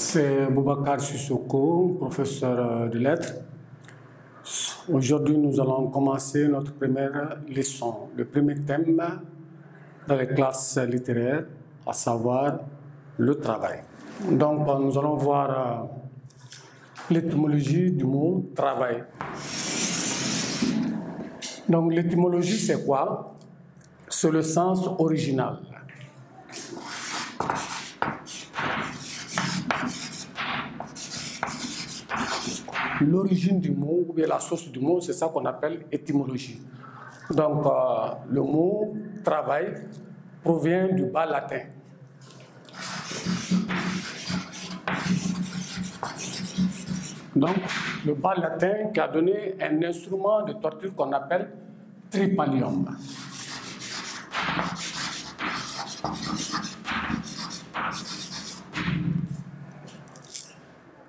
C'est Boubacar Sissoko, professeur de lettres. Aujourd'hui, nous allons commencer notre première leçon, le premier thème dans les classes littéraires, à savoir le travail. Donc, nous allons voir l'étymologie du mot travail. Donc, l'étymologie, c'est quoi? C'est le sens original. L'origine du mot, ou bien la source du mot, c'est ça qu'on appelle étymologie. Donc, le mot travail provient du bas latin. Donc, le bas latin qui a donné un instrument de torture qu'on appelle tripalium.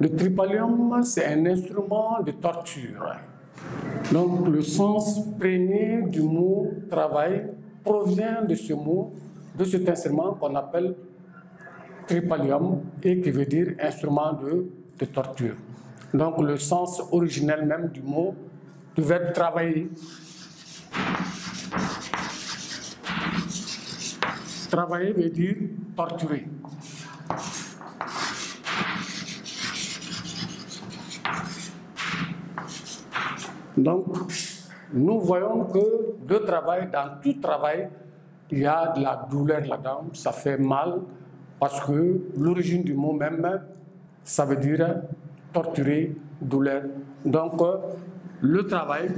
Le tripalium, c'est un instrument de torture. Donc, le sens premier du mot travail provient de ce mot, de cet instrument qu'on appelle tripalium et qui veut dire instrument de torture. Donc, le sens originel même du mot, du verbe travailler. Travailler veut dire torturer. Donc, nous voyons que le travail, dans tout travail, il y a de la douleur là-dedans, ça fait mal, parce que l'origine du mot même, ça veut dire torturer, douleur. Donc, le travail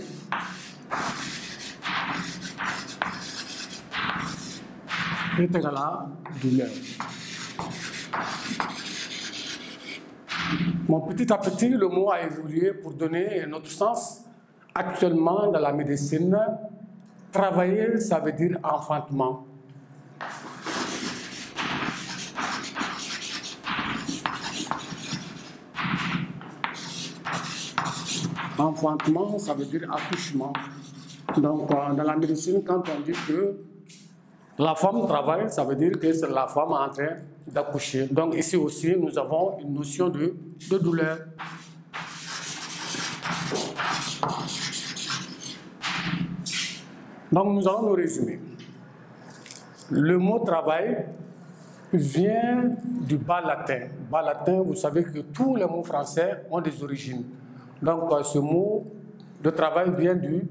est égal à douleur. Bon, petit à petit, le mot a évolué pour donner un autre sens. Actuellement, dans la médecine, travailler, ça veut dire enfantement. Enfantement, ça veut dire accouchement. Donc, dans la médecine, quand on dit que la femme travaille, ça veut dire que c'est la femme en train d'accoucher. Donc, ici aussi, nous avons une notion de douleur. Donc, nous allons nous résumer. Le mot travail vient du bas latin. Bas latin, vous savez que tous les mots français ont des origines. Donc, ce mot de travail vient du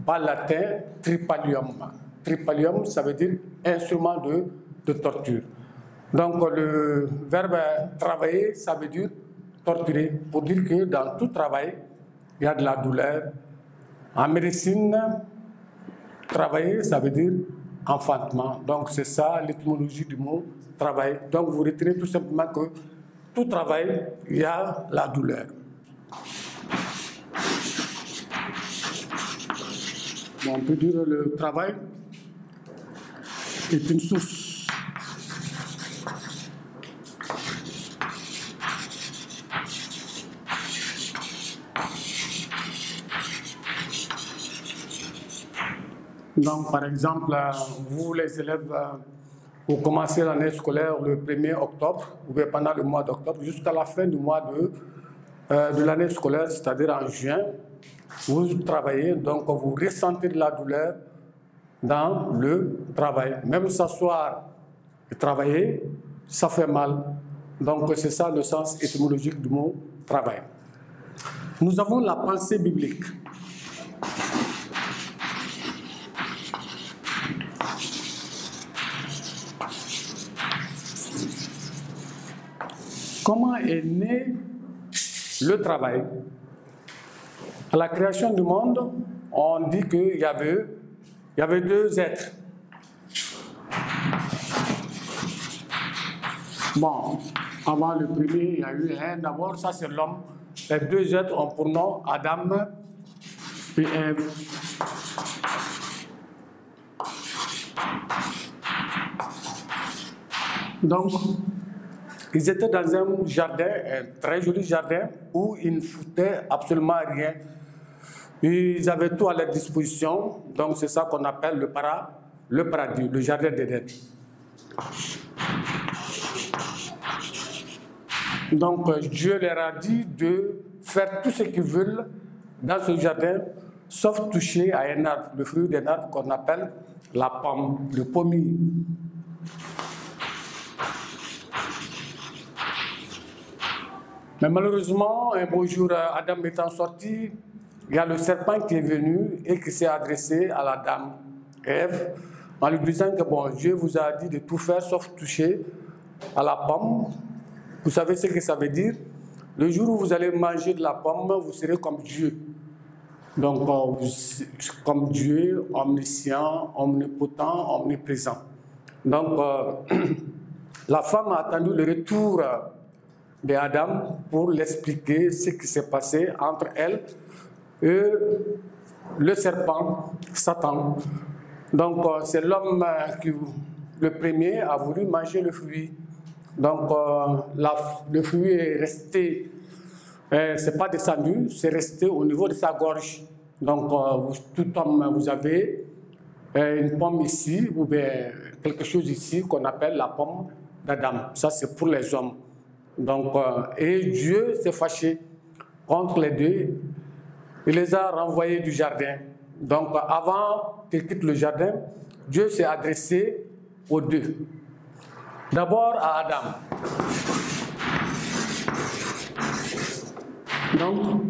bas latin tripalium. Tripalium, ça veut dire instrument de torture. Donc, le verbe travailler, ça veut dire torturer. Pour dire que dans tout travail, il y a de la douleur. En médecine, travailler, ça veut dire enfantement. Donc, c'est ça l'étymologie du mot travail. Donc, vous retenez tout simplement que tout travail, il y a la douleur. Bon, on peut dire que le travail est une source Donc, par exemple, vous les élèves, vous commencez l'année scolaire le 1er octobre, ou bien pendant le mois d'octobre, jusqu'à la fin du mois de l'année scolaire, c'est-à-dire en juin, vous travaillez, donc vous ressentez de la douleur dans le travail. Même s'asseoir et travailler, ça fait mal. Donc, c'est ça le sens étymologique du mot travail. Nous avons la pensée biblique. Comment est né le travail? À la création du monde, on dit qu'il y avait deux êtres. Bon, avant le premier, il y a eu un. D'abord, ça c'est l'homme. Les deux êtres ont pour nom Adam et Ève. Donc, ils étaient dans un jardin, un très joli jardin, où ils ne foutaient absolument rien. Ils avaient tout à leur disposition, donc c'est ça qu'on appelle le paradis, le jardin d'Éden. Donc Dieu leur a dit de faire tout ce qu'ils veulent dans ce jardin, sauf toucher à un arbre, le fruit d'un arbre qu'on appelle la pomme, le pommier. Mais malheureusement, un beau jour, Adam étant sorti, il y a le serpent qui est venu et qui s'est adressé à la dame Ève en lui disant que bon, Dieu vous a dit de tout faire sauf toucher à la pomme. Vous savez ce que ça veut dire? Le jour où vous allez manger de la pomme, vous serez comme Dieu. Donc, comme Dieu, omniscient, omnipotent, omniprésent. Donc, la femme a attendu le retour d'Adam pour l'expliquer ce qui s'est passé entre elle et le serpent, Satan. Donc, c'est l'homme qui, le premier, a voulu manger le fruit. Donc, le fruit est resté, c'est pas descendu, c'est resté au niveau de sa gorge. Donc, tout homme, vous avez une pomme ici, ou bien quelque chose ici qu'on appelle la pomme d'Adam. Ça, c'est pour les hommes. Donc, et Dieu s'est fâché contre les deux. Il les a renvoyés du jardin. Donc, avant qu'ils quittent le jardin, Dieu s'est adressé aux deux. D'abord à Adam. Donc,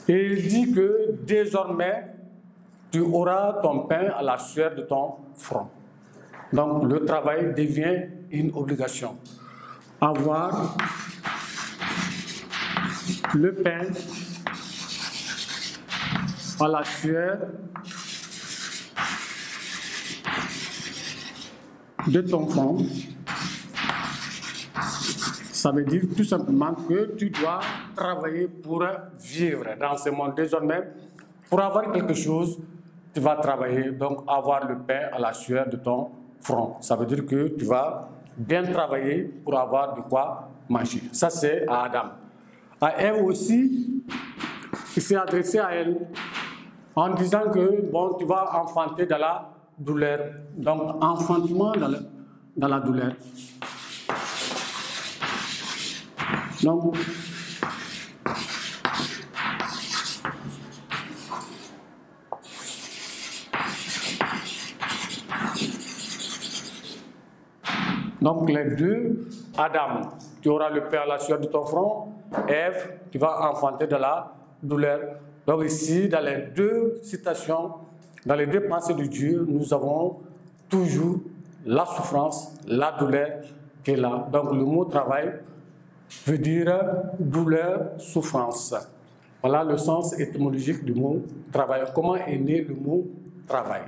il dit que désormais, tu auras ton pain à la sueur de ton front. Donc, le travail devient une obligation. Avoir le pain à la sueur de ton front, ça veut dire tout simplement que tu dois travailler pour vivre dans ce monde. Désormais, pour avoir quelque chose, tu vas travailler, donc avoir le pain à la sueur de ton front. Ça veut dire que tu vas bien travailler pour avoir de quoi manger. Ça, c'est à Adam. À Ève aussi, il s'est adressé à elle en disant que bon, tu vas enfanter dans la douleur. Donc, enfantement dans la douleur. Donc, les deux, Adam, tu auras le pain à la sueur de ton front, Ève, tu vas enfanter de la douleur. Donc ici, dans les deux citations, dans les deux pensées de Dieu, nous avons toujours la souffrance, la douleur qui est là. Donc le mot travail veut dire douleur, souffrance. Voilà le sens étymologique du mot travail. Comment est né le mot travail?